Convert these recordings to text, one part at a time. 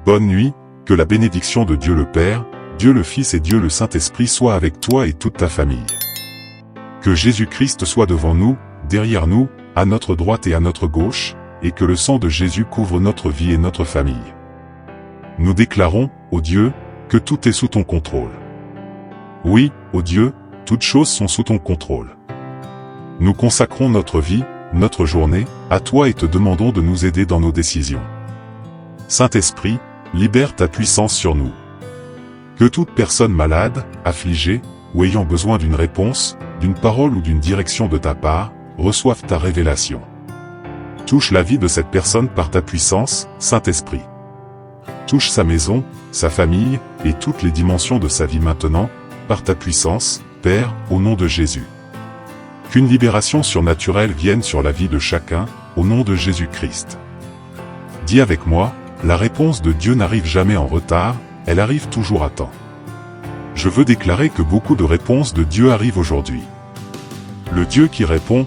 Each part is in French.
Bonne nuit, que la bénédiction de Dieu le Père, Dieu le Fils et Dieu le Saint-Esprit soit avec toi et toute ta famille. Que Jésus-Christ soit devant nous, derrière nous, à notre droite et à notre gauche, et que le sang de Jésus couvre notre vie et notre famille. Nous déclarons, ô Dieu, que tout est sous ton contrôle. Oui, ô Dieu, toutes choses sont sous ton contrôle. Nous consacrons notre vie, notre journée, à toi et te demandons de nous aider dans nos décisions. Saint-Esprit, libère ta puissance sur nous. Que toute personne malade, affligée, ou ayant besoin d'une réponse, d'une parole ou d'une direction de ta part, reçoive ta révélation. Touche la vie de cette personne par ta puissance, Saint-Esprit. Touche sa maison, sa famille, et toutes les dimensions de sa vie maintenant, par ta puissance, Père, au nom de Jésus. Qu'une libération surnaturelle vienne sur la vie de chacun, au nom de Jésus-Christ. Dis avec moi, la réponse de Dieu n'arrive jamais en retard, elle arrive toujours à temps. Je veux déclarer que beaucoup de réponses de Dieu arrivent aujourd'hui. Le Dieu qui répond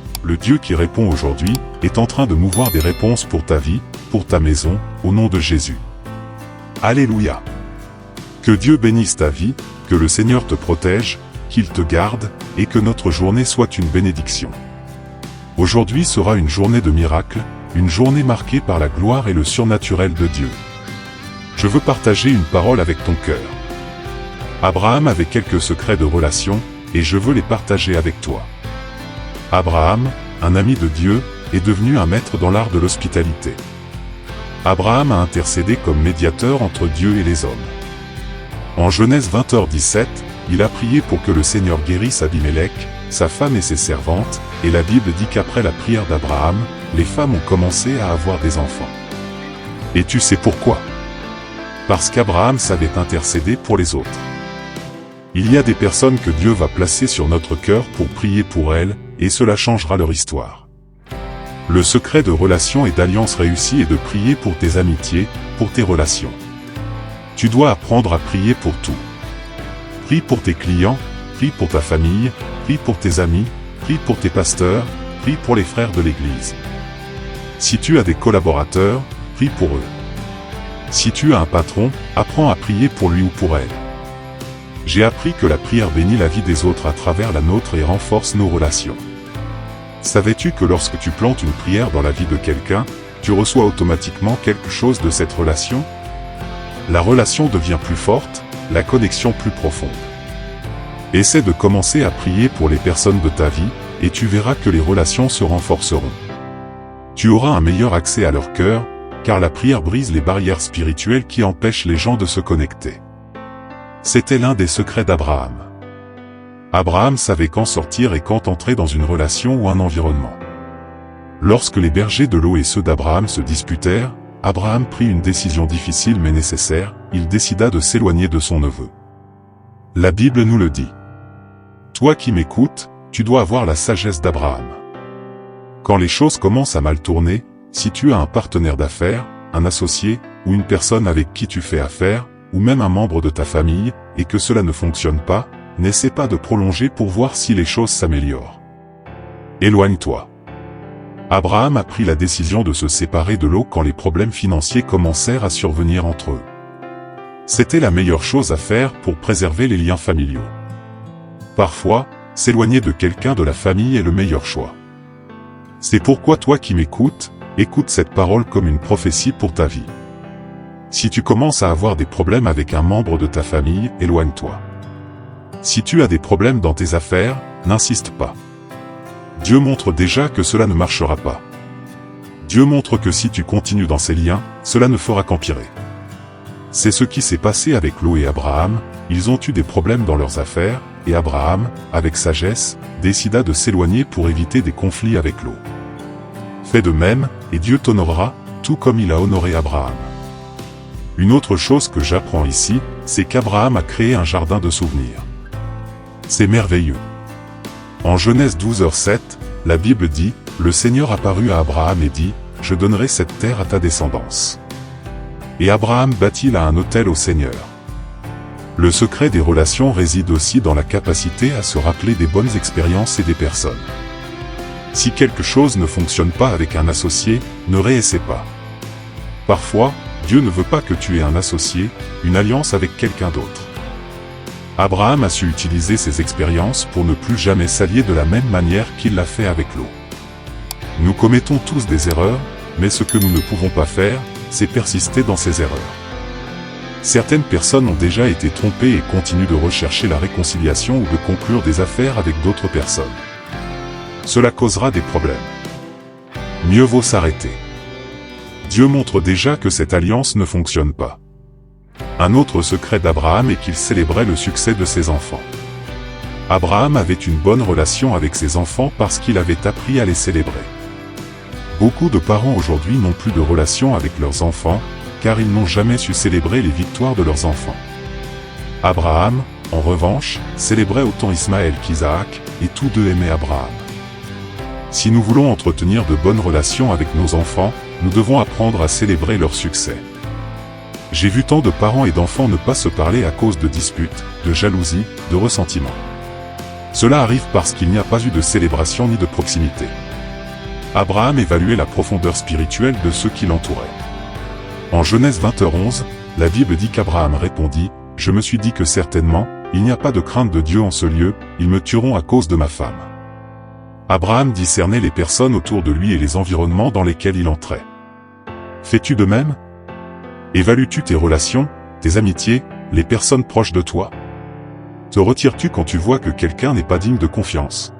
aujourd'hui, est en train de mouvoir des réponses pour ta vie, pour ta maison, au nom de Jésus. Alléluia. Que Dieu bénisse ta vie, que le Seigneur te protège, qu'il te garde, et que notre journée soit une bénédiction. Aujourd'hui sera une journée de miracles, une journée marquée par la gloire et le surnaturel de Dieu. Je veux partager une parole avec ton cœur. Abraham avait quelques secrets de relation, et je veux les partager avec toi. Abraham, un ami de Dieu, est devenu un maître dans l'art de l'hospitalité. Abraham a intercédé comme médiateur entre Dieu et les hommes. En Genèse 20h17, il a prié pour que le Seigneur guérisse Abimelech, sa femme et ses servantes, et la Bible dit qu'après la prière d'Abraham, les femmes ont commencé à avoir des enfants. Et tu sais pourquoi? Parce qu'Abraham savait intercéder pour les autres. Il y a des personnes que Dieu va placer sur notre cœur pour prier pour elles, et cela changera leur histoire. Le secret de relation et d'alliance réussie est de prier pour tes amitiés, pour tes relations. Tu dois apprendre à prier pour tout. Prie pour tes clients, prie pour ta famille, prie pour tes amis, prie pour tes pasteurs, prie pour les frères de l'Église. Si tu as des collaborateurs, prie pour eux. Si tu as un patron, apprends à prier pour lui ou pour elle. J'ai appris que la prière bénit la vie des autres à travers la nôtre et renforce nos relations. Savais-tu que lorsque tu plantes une prière dans la vie de quelqu'un, tu reçois automatiquement quelque chose de cette relation? La relation devient plus forte, la connexion plus profonde. Essaie de commencer à prier pour les personnes de ta vie, et tu verras que les relations se renforceront. Tu auras un meilleur accès à leur cœur, car la prière brise les barrières spirituelles qui empêchent les gens de se connecter. C'était l'un des secrets d'Abraham. Abraham savait quand sortir et quand entrer dans une relation ou un environnement. Lorsque les bergers de l'eau et ceux d'Abraham se disputèrent, Abraham prit une décision difficile mais nécessaire, il décida de s'éloigner de son neveu. La Bible nous le dit. Toi qui m'écoutes, tu dois avoir la sagesse d'Abraham. Quand les choses commencent à mal tourner, si tu as un partenaire d'affaires, un associé, ou une personne avec qui tu fais affaire, ou même un membre de ta famille, et que cela ne fonctionne pas, n'essaie pas de prolonger pour voir si les choses s'améliorent. Éloigne-toi. Abraham a pris la décision de se séparer de Lot quand les problèmes financiers commencèrent à survenir entre eux. C'était la meilleure chose à faire pour préserver les liens familiaux. Parfois, s'éloigner de quelqu'un de la famille est le meilleur choix. C'est pourquoi toi qui m'écoutes, écoute cette parole comme une prophétie pour ta vie. Si tu commences à avoir des problèmes avec un membre de ta famille, éloigne-toi. Si tu as des problèmes dans tes affaires, n'insiste pas. Dieu montre déjà que cela ne marchera pas. Dieu montre que si tu continues dans ces liens, cela ne fera qu'empirer. C'est ce qui s'est passé avec Lot et Abraham, ils ont eu des problèmes dans leurs affaires, et Abraham, avec sagesse, décida de s'éloigner pour éviter des conflits avec Lot. Fais de même, et Dieu t'honorera, tout comme il a honoré Abraham. Une autre chose que j'apprends ici, c'est qu'Abraham a créé un jardin de souvenirs. C'est merveilleux. En Genèse 12h07, la Bible dit, « Le Seigneur apparut à Abraham et dit, je donnerai cette terre à ta descendance. » Et Abraham bâtit là un autel au Seigneur. Le secret des relations réside aussi dans la capacité à se rappeler des bonnes expériences et des personnes. Si quelque chose ne fonctionne pas avec un associé, ne réessaie pas. Parfois, Dieu ne veut pas que tu aies un associé, une alliance avec quelqu'un d'autre. Abraham a su utiliser ses expériences pour ne plus jamais s'allier de la même manière qu'il l'a fait avec Lot. Nous commettons tous des erreurs, mais ce que nous ne pouvons pas faire, c'est persister dans ces erreurs. Certaines personnes ont déjà été trompées et continuent de rechercher la réconciliation ou de conclure des affaires avec d'autres personnes. Cela causera des problèmes. Mieux vaut s'arrêter. Dieu montre déjà que cette alliance ne fonctionne pas. Un autre secret d'Abraham est qu'il célébrait le succès de ses enfants. Abraham avait une bonne relation avec ses enfants parce qu'il avait appris à les célébrer. Beaucoup de parents aujourd'hui n'ont plus de relation avec leurs enfants, car ils n'ont jamais su célébrer les victoires de leurs enfants. Abraham, en revanche, célébrait autant Ismaël qu'Isaac, et tous deux aimaient Abraham. Si nous voulons entretenir de bonnes relations avec nos enfants, nous devons apprendre à célébrer leur succès. J'ai vu tant de parents et d'enfants ne pas se parler à cause de disputes, de jalousie, de ressentiment. Cela arrive parce qu'il n'y a pas eu de célébration ni de proximité. Abraham évaluait la profondeur spirituelle de ceux qui l'entouraient. En Genèse 20h11, la Bible dit qu'Abraham répondit « Je me suis dit que certainement, il n'y a pas de crainte de Dieu en ce lieu, ils me tueront à cause de ma femme. » Abraham discernait les personnes autour de lui et les environnements dans lesquels il entrait. Fais-tu de même? Évalues-tu tes relations, tes amitiés, les personnes proches de toi? Te retires-tu quand tu vois que quelqu'un n'est pas digne de confiance?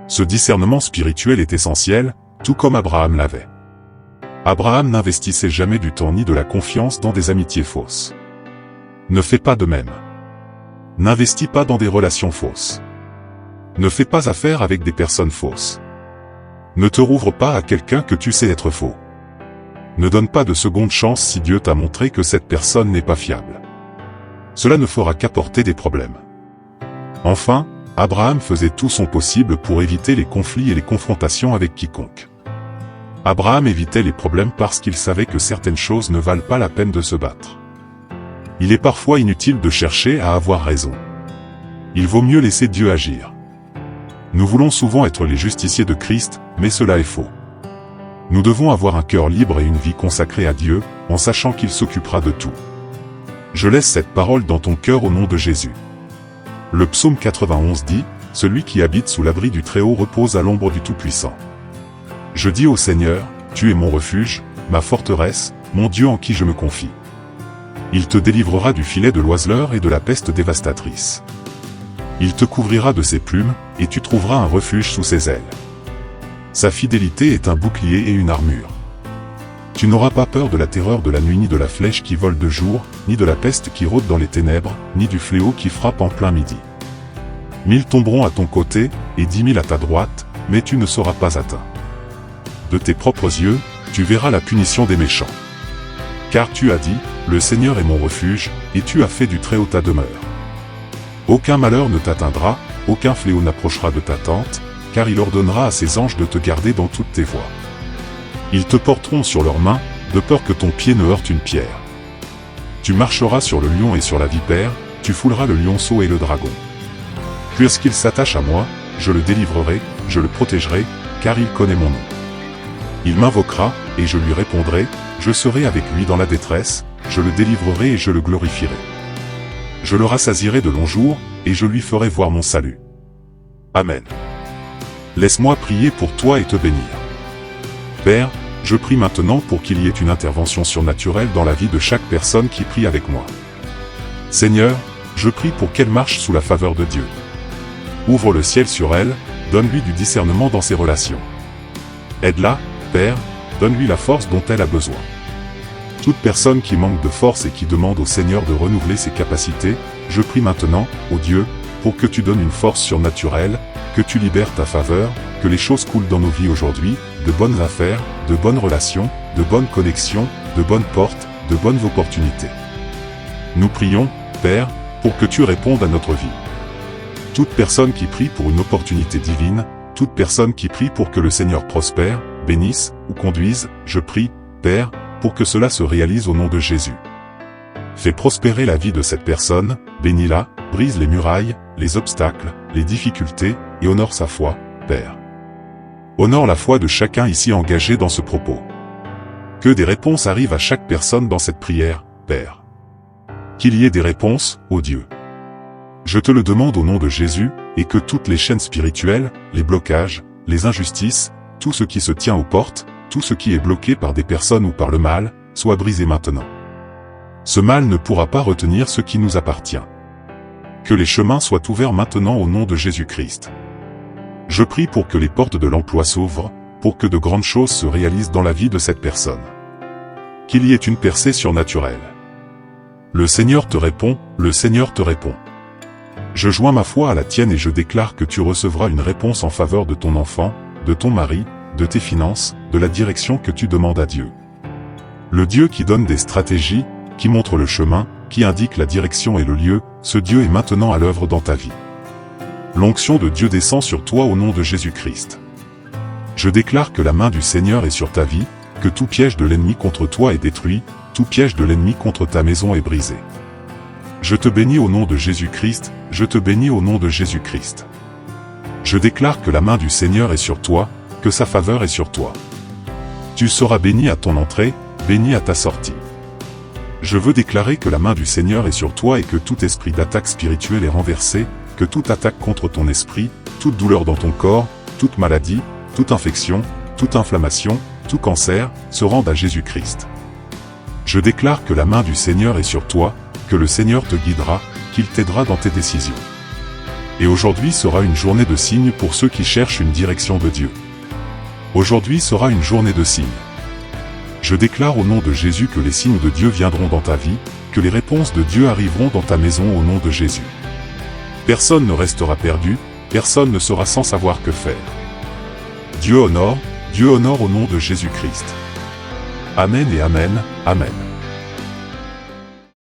Ce discernement spirituel est essentiel, tout comme Abraham l'avait. Abraham n'investissait jamais du temps ni de la confiance dans des amitiés fausses. Ne fais pas de même. N'investis pas dans des relations fausses. Ne fais pas affaire avec des personnes fausses. Ne te rouvre pas à quelqu'un que tu sais être faux. Ne donne pas de seconde chance si Dieu t'a montré que cette personne n'est pas fiable. Cela ne fera qu'apporter des problèmes. Enfin, Abraham faisait tout son possible pour éviter les conflits et les confrontations avec quiconque. Abraham évitait les problèmes parce qu'il savait que certaines choses ne valent pas la peine de se battre. Il est parfois inutile de chercher à avoir raison. Il vaut mieux laisser Dieu agir. Nous voulons souvent être les justiciers de Christ, mais cela est faux. Nous devons avoir un cœur libre et une vie consacrée à Dieu, en sachant qu'il s'occupera de tout. Je laisse cette parole dans ton cœur au nom de Jésus. Le psaume 91 dit, « Celui qui habite sous l'abri du Très-Haut repose à l'ombre du Tout-Puissant. » Je dis au Seigneur, « Tu es mon refuge, ma forteresse, mon Dieu en qui je me confie. » Il te délivrera du filet de l'oiseleur et de la peste dévastatrice. Il te couvrira de ses plumes, et tu trouveras un refuge sous ses ailes. Sa fidélité est un bouclier et une armure. Tu n'auras pas peur de la terreur de la nuit ni de la flèche qui vole de jour, ni de la peste qui rôde dans les ténèbres, ni du fléau qui frappe en plein midi. 1000 tomberont à ton côté, et 10 000 à ta droite, mais tu ne seras pas atteint. De tes propres yeux, tu verras la punition des méchants. Car tu as dit, le Seigneur est mon refuge, et tu as fait du Très-Haut ta demeure. Aucun malheur ne t'atteindra, aucun fléau n'approchera de ta tente, car il ordonnera à ses anges de te garder dans toutes tes voies. Ils te porteront sur leurs mains, de peur que ton pied ne heurte une pierre. Tu marcheras sur le lion et sur la vipère, tu fouleras le lionceau et le dragon. Puisqu'il s'attache à moi, je le délivrerai, je le protégerai, car il connaît mon nom. Il m'invoquera, et je lui répondrai, je serai avec lui dans la détresse, je le délivrerai et je le glorifierai. Je le rassasierai de longs jours, et je lui ferai voir mon salut. Amen. Laisse-moi prier pour toi et te bénir. Père, je prie maintenant pour qu'il y ait une intervention surnaturelle dans la vie de chaque personne qui prie avec moi. Seigneur, je prie pour qu'elle marche sous la faveur de Dieu. Ouvre le ciel sur elle, donne-lui du discernement dans ses relations. Aide-la, Père, donne-lui la force dont elle a besoin. Toute personne qui manque de force et qui demande au Seigneur de renouveler ses capacités, je prie maintenant, ô Dieu, pour que tu donnes une force surnaturelle, que tu libères ta faveur, que les choses coulent dans nos vies aujourd'hui, de bonnes affaires, de bonnes relations, de bonnes connexions, de bonnes portes, de bonnes opportunités. Nous prions, Père, pour que tu répondes à notre vie. Toute personne qui prie pour une opportunité divine, toute personne qui prie pour que le Seigneur prospère, bénisse ou conduise, je prie, Père, pour que cela se réalise au nom de Jésus. Fais prospérer la vie de cette personne, bénis-la, brise les murailles, les obstacles, les difficultés, et honore sa foi, Père. Honore la foi de chacun ici engagé dans ce propos. Que des réponses arrivent à chaque personne dans cette prière, Père. Qu'il y ait des réponses, ô Dieu. Je te le demande au nom de Jésus, et que toutes les chaînes spirituelles, les blocages, les injustices, tout ce qui se tient aux portes, tout ce qui est bloqué par des personnes ou par le mal, soit brisé maintenant. Ce mal ne pourra pas retenir ce qui nous appartient. Que les chemins soient ouverts maintenant au nom de Jésus-Christ. Je prie pour que les portes de l'emploi s'ouvrent, pour que de grandes choses se réalisent dans la vie de cette personne. Qu'il y ait une percée surnaturelle. Le Seigneur te répond, le Seigneur te répond. Je joins ma foi à la tienne et je déclare que tu recevras une réponse en faveur de ton enfant, de ton mari, de tes finances, de la direction que tu demandes à Dieu. Le Dieu qui donne des stratégies, qui montre le chemin, qui indique la direction et le lieu, ce Dieu est maintenant à l'œuvre dans ta vie. L'onction de Dieu descend sur toi au nom de Jésus-Christ. Je déclare que la main du Seigneur est sur ta vie, que tout piège de l'ennemi contre toi est détruit, tout piège de l'ennemi contre ta maison est brisé. Je te bénis au nom de Jésus-Christ, je te bénis au nom de Jésus-Christ. Je déclare que la main du Seigneur est sur toi, que sa faveur est sur toi. Tu seras béni à ton entrée, béni à ta sortie. Je veux déclarer que la main du Seigneur est sur toi et que tout esprit d'attaque spirituelle est renversé, que toute attaque contre ton esprit, toute douleur dans ton corps, toute maladie, toute infection, toute inflammation, tout cancer, se rende à Jésus-Christ. Je déclare que la main du Seigneur est sur toi, que le Seigneur te guidera, qu'il t'aidera dans tes décisions. Et aujourd'hui sera une journée de signes pour ceux qui cherchent une direction de Dieu. Aujourd'hui sera une journée de signes. Je déclare au nom de Jésus que les signes de Dieu viendront dans ta vie, que les réponses de Dieu arriveront dans ta maison au nom de Jésus. Personne ne restera perdu, personne ne sera sans savoir que faire. Dieu honore au nom de Jésus-Christ. Amen et Amen, Amen.